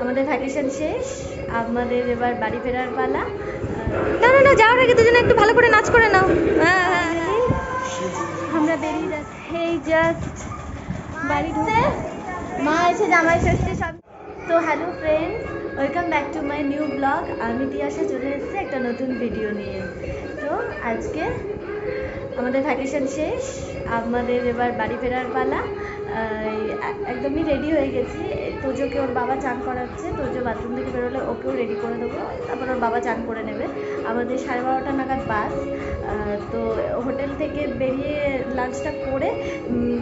আমাদের ভ্যাকেশন শেষ, আমাদের এবার বাড়ি ফেরার পালা। না না না, যাওয়ার আগে দুজনে একটু ভালো করে নাচ করে নাও। হ্যাঁ হ্যাঁ হ্যাঁ, আমরা বেরিয়ে যাচ্ছি। এই জাস্ট বাড়ি ঢুকে মা এসে জামাই ষষ্ঠী সব। তো hello friends, welcome back to my new blog. আমি তিয়াশা চলে এসেছি একটা নতুন ভিডিও নিয়ে। তো আজকে আমাদের ভ্যাকেশন শেষ, আমাদের এবার বাড়ি ফেরার পালা। একদমই রেডি হয়ে গেছি। তোজোকে ওর বাবা চান করাচ্ছে, তোজো বাথরুম থেকে বেরোলে ওকেও রেডি করে দেবো, তারপর ওর বাবা চান করে নেবে। আমাদের 12:30 নাগাদ বাস। তো হোটেল থেকে বেরিয়ে লাঞ্চটা করে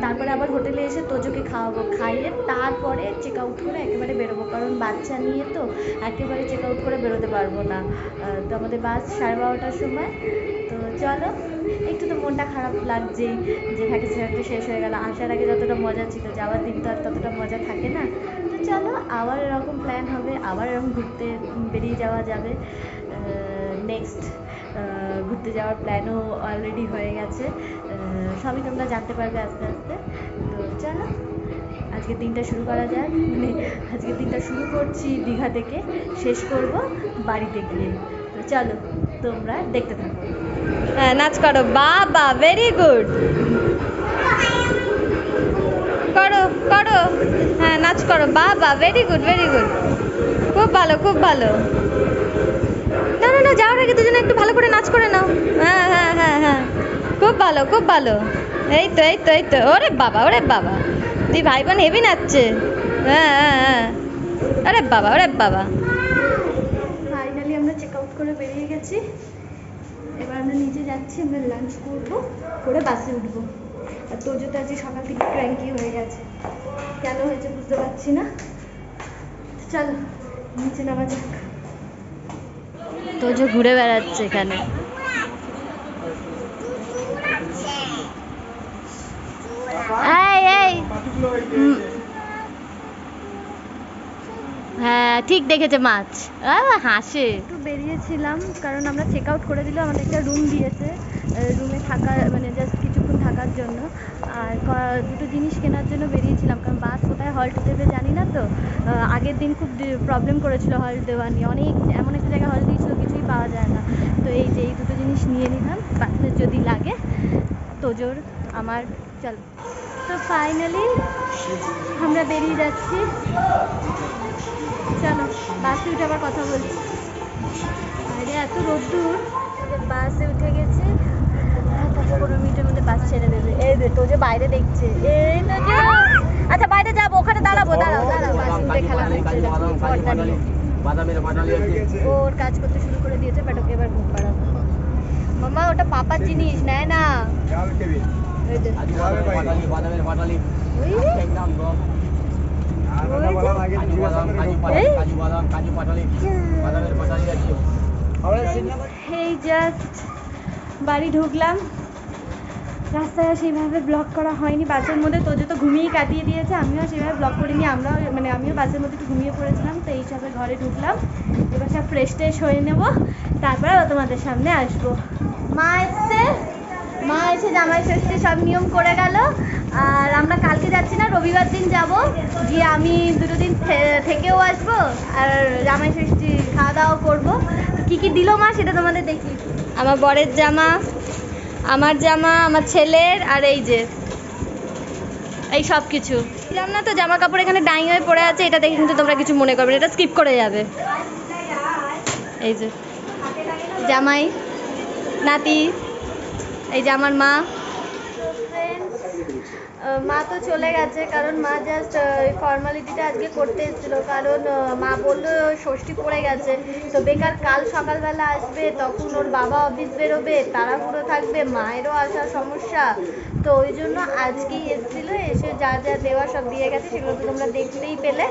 তারপরে আবার হোটেলে এসে তোজোকে খাওয়াবো, খাইয়ে তারপরে চেক আউট করে একেবারে বেরোবো, কারণ বাচ্চা নিয়ে তো একেবারে চেক আউট করে বেরোতে পারবো না। তো আমাদের বাস 12:30টার সময়। তো চলো, একটু তো মনটা খারাপ লাগছেই যে ভ্যাকেশনটা শেষ হয়ে গেল। আসার আগে যতটা মজা ছিল, যাওয়ার দিন তো আর ততটা মজা থাকে না। তো চলো, আবার এরকম প্ল্যান হবে, আবার এরকম ঘুরতে বেরিয়ে যাওয়া যাবে। নেক্সট ঘুরতে যাওয়ার প্ল্যানও অলরেডি হয়ে গেছে, সবই তোমরা জানতে পারবে আস্তে আস্তে। তো চলো, আজকের দিনটা শুরু করা যাক। মানে আজকের দিনটা শুরু করছি দীঘা থেকে, শেষ করব বাড়িতে গিয়ে। তো চলো, তোমরা দেখতে থাকো। হ্যাঁ, নাচ করো, বাবা ভেরি গুড, করো করো, হ্যাঁ নাচ করো, বাবা ভেরি গুড ভেরি গুড, খুব ভালো খুব ভালো। না না না, যাওয়ার আগে দুজনে একটু ভালো করে নাচ করে নাও। হ্যাঁ হ্যাঁ হ্যাঁ হ্যাঁ, খুব ভালো খুব ভালো। এই তো এই তো এই তো, ওরে বাবা ওরে বাবা, তুই ভাই বোন হেবি নাচছে। হ্যাঁ হ্যাঁ হ্যাঁ, আরে বাবা ওরে বাবা। ফাইনালি আমরা চেক আউট করে বেরিয়ে গেছি। এবার আমরা নিচে যাচ্ছি, আমরা লাঞ্চ করবো, করে বাসে উঠবো। আর তোজো তো আজকে সকাল থেকে ক্র্যাঙ্কি হয়ে গেছে, কেন হয়েছে বুঝতে পারছি না। চলো নিচে নামা যাক। তোজো ঘুরে বেড়াচ্ছে এখানে। এই এই, হ্যাঁ ঠিক দেখেছে মাছ, হাসে। একটু বেরিয়েছিলাম কারণ আমরা চেক আউট করে দিল, আমাদের একটা রুম দিয়েছে, রুমে থাকার মানে জাস্ট কিছুক্ষণ থাকার জন্য। আর দুটো জিনিস কেনার জন্য বেরিয়েছিলাম, কারণ বাস কোথায় হল্ট দেবে জানি না তো। আগের দিন খুব প্রবলেম করেছিল হল্ট দেওয়া নিয়ে, অনেক এমন একটা জায়গায় হল্ট দিয়েছিল কিছুই পাওয়া যায় না। তো এই যে এই দুটো জিনিস নিয়ে নিলাম, বাসে যদি লাগে। তোজোর আমার, চল। তো ফাইনালি আমরা বেরিয়ে যাচ্ছি। চলো বাসে উঠে আবার কথা বলছি। আরে এত রোদ্দুর, বাসে উঠে গেছে, 15 মিনিটের মধ্যে বাস ছেড়ে দেবে। এই রে তোজো বাইরে দেখছে, এই তোজো, আচ্ছা বাইরে যাবো, ওখানে দাঁড়াবো, দাঁড়াও দাঁড়াও, বাস উঠে খেলা করছে, ওর কাজ করতে শুরু করে দিয়েছে, বাট ওকে এবার ঘুম পাড়াবো। মামা ওটা পাপার জিনিস, নেয় না। এই জাস্ট বাড়ি ঢুকলাম, রাস্তায় সেইভাবে ব্লগ করা হয়নি বাসের মধ্যে। তোজো তো ঘুমিয়ে কাটিয়ে দিয়েছে, আমিও সেইভাবে ব্লগ করিনি, আমরাও মানে আমিও বাসের মধ্যে একটু ঘুমিয়ে পড়েছিলাম। তো এই হিসাবে ঘরে ঢুকলাম, এবার সব ফ্রেশ ট্রেশ হয়ে নেবো, তারপরে তোমাদের সামনে আসবো। মা এসছে, মা এসে জামাই ষষ্ঠী সব নিয়ম করে গেল। আর আমরা কালকে যাচ্ছি না, রবিবার দিন যাব, গিয়ে আমি দুটো দিন থেকেও আসবো, আর জামাই ষষ্ঠী খাওয়া দাওয়া করবো। কী কী দিল মা সেটা তোমাদের দেখি। আমার বরের জামা, আমার জামা, আমার ছেলের, আর এই যে এই সব কিছু দিলাম না। তো জামা কাপড় এখানে ডাইং হয়ে পড়ে আছে, এটা দেখে কিন্তু তোমরা কিছু মনে করবে না, এটা স্কিপ করে যাবে। এই যে জামাই, নাতি, এই যে আমার মা। মা তো চলে গেছে, কারণ মা জাস্ট ফর্মালিটিটা আজকে করতে এসেছিলো, কারণ মা বললো ষষ্ঠী পড়ে গেছে, তো বেকার কাল সকালবেলা আসবে, তখন ওর বাবা অফিস বেরোবে, তাড়াহুড়ো থাকবে, মায়েরও আসার সমস্যা। তো ওই জন্য আজকেই এসেছিলো, এসে যা যা দেওয়া সব দিয়ে গেছে, সেগুলো তো তোমরা দেখতেই পেলে।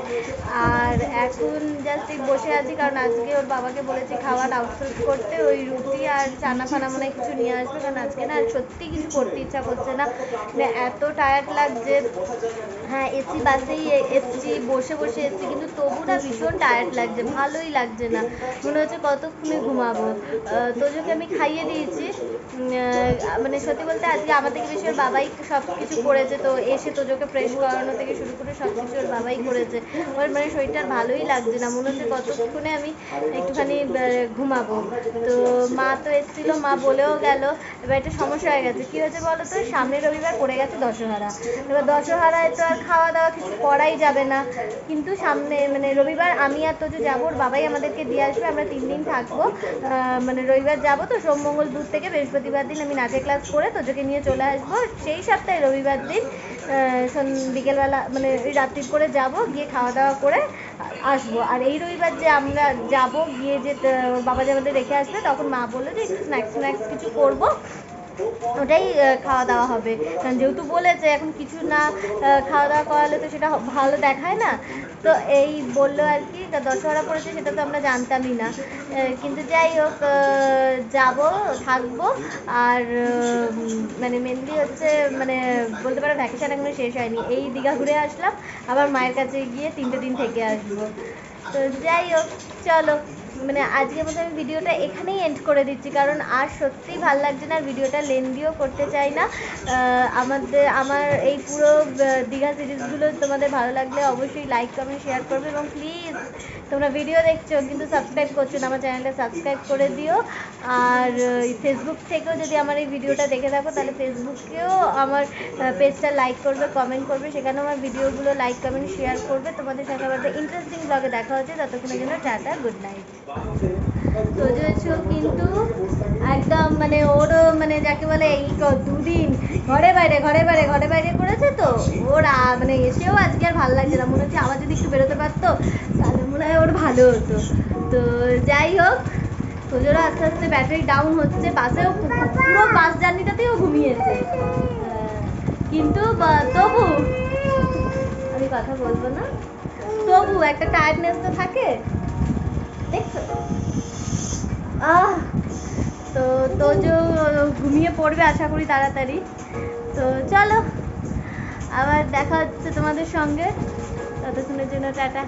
আর এখন জাস্ট বসে আছি, কারণ আজকে ওর বাবাকে বলেছি খাবার আউটসোর্স করতে, ওই রুটি আর চানা ফানা মনে হয় কিছু নিয়ে আসবে, কারণ আজকে না সত্যি কিছু করতে ইচ্ছা করছে না, মানে এত টায়ার্ড লাগছে। হ্যাঁ এসি বাসেই এসছি, বসে বসে এসছি, কিন্তু তবু না ভীষণ টায়ার্ড লাগছে, ভালোই লাগছে না, মনে হচ্ছে কতক্ষণে ঘুমাবো। তোজোকে আমি খাইয়ে দিয়েছি, মানে সত্যি বলতে আজকে আমার থেকে বেশি ওর বাবাই সব কিছু করেছে, তো এসে তোজোকে ফ্রেশ করানো থেকে শুরু করে সব কিছু ওর বাবাই করেছে। ওর মানে শরীরটা আর ভালোই লাগছে না, মনে হচ্ছে কতক্ষণে আমি একটুখানি ঘুমাবো। তো মা তো এসেছিলো, মা বলেও গেল। এবার একটা সমস্যা হয়ে গেছে, কী হয়েছে বলো তো, সামনের রবিবার পড়ে গেছে দশহরা। এবার দশহরায় তো আর খাওয়া দাওয়া কিছু করাই যাবে না, কিন্তু সামনে মানে রবিবার আমি আর তোজো যাবো, ওর বাবাই আমাদেরকে দিয়ে আসবে, আমরা 3 দিন থাকবো। মানে রবিবার যাবো তো, সোম মঙ্গল বুধ থেকে বৃহস্পতিবার দিন আমি নাচের ক্লাস করে তোজোকে নিয়ে চলে আসবো। সেই সপ্তাহে রবিবার দিন বিকেলবেলা মানে ওই রাত্রি করে যাব, গিয়ে খাওয়া দাওয়া করে আসবো। আর এই রবিবার যে আমরা যাব, গিয়ে যে ওর বাবা যে আমাদের রেখে আসবে, তখন মা বললো যে একটু স্ন্যাক্স কিছু করবো, ওটাই খাওয়া দাওয়া হবে। কারণ যেহেতু বলেছে এখন কিছু না খাওয়া দাওয়া করালে তো সেটা ভালো দেখায় না, তো এই বললো আর কি। দশহরা পড়েছে সেটা তো আমরা জানতামই না, কিন্তু যাই হোক যাবো, থাকবো। আর মানে মেনলি হচ্ছে মানে বলতে পারো ভ্যাকেশন এখনো শেষ হয়নি, এই দীঘা ঘুরে আসলাম, আবার মায়ের কাছে গিয়ে 3টে দিন থেকে আসবো। তো যাই হোক চলো, মানে আজকের মতো আমি ভিডিওটা এখানেই এন্ড করে দিচ্ছি, কারণ আর সত্যিই ভালো লাগছে না, ভিডিওটা লেন্দিও করতে চাই না। আমার এই পুরো দীঘা সিরিজগুলো তোমাদের ভালো লাগলে অবশ্যই লাইক কমেন্ট শেয়ার করবে, এবং প্লিজ তোমরা ভিডিও দেখছো কিন্তু সাবস্ক্রাইব করছো না, আমার চ্যানেলটা সাবস্ক্রাইব করে দিও। আর ফেসবুক থেকেও যদি আমার এই ভিডিওটা দেখে থাকো, তাহলে ফেসবুকেও আমার পেজটা লাইক করবে, কমেন্ট করবে, সেখানেও আমার ভিডিওগুলো লাইক কমেন্ট শেয়ার করবে। তোমাদের সাথে আবার ইন্টারেস্টিং ব্লগে দেখা হচ্ছে, ততক্ষণের জন্য টাটা, গুড নাইট। তোজো কিন্তু একদম মানে ওরও মানে যাকে বলে এই 2 দিন ঘরে বাইরে করেছে, তো ওর মানে এসেও আজকে আর ভালো লাগছে না, মনে হচ্ছে আবার যদি একটু বেরোতে পারতো তাহলে মনে হয় ওর ভালো হতো। তো যাই হোক, তোজোরও আস্তে আস্তে ব্যাটারি ডাউন হচ্ছে, বাসেও পুরো বাস জার্নিটাতেও ঘুমিয়েছে, কিন্তু তবু আমি কথা বলবো না, তবু একটা টায়ার্ডনেস তো থাকে, দেখছো। তো তোজো ঘুমিয়ে পড়বে আশা করি তাড়াতাড়ি। তো চলো, আবার দেখা হচ্ছে তোমাদের সঙ্গে, ততক্ষণের জন্য টাটা।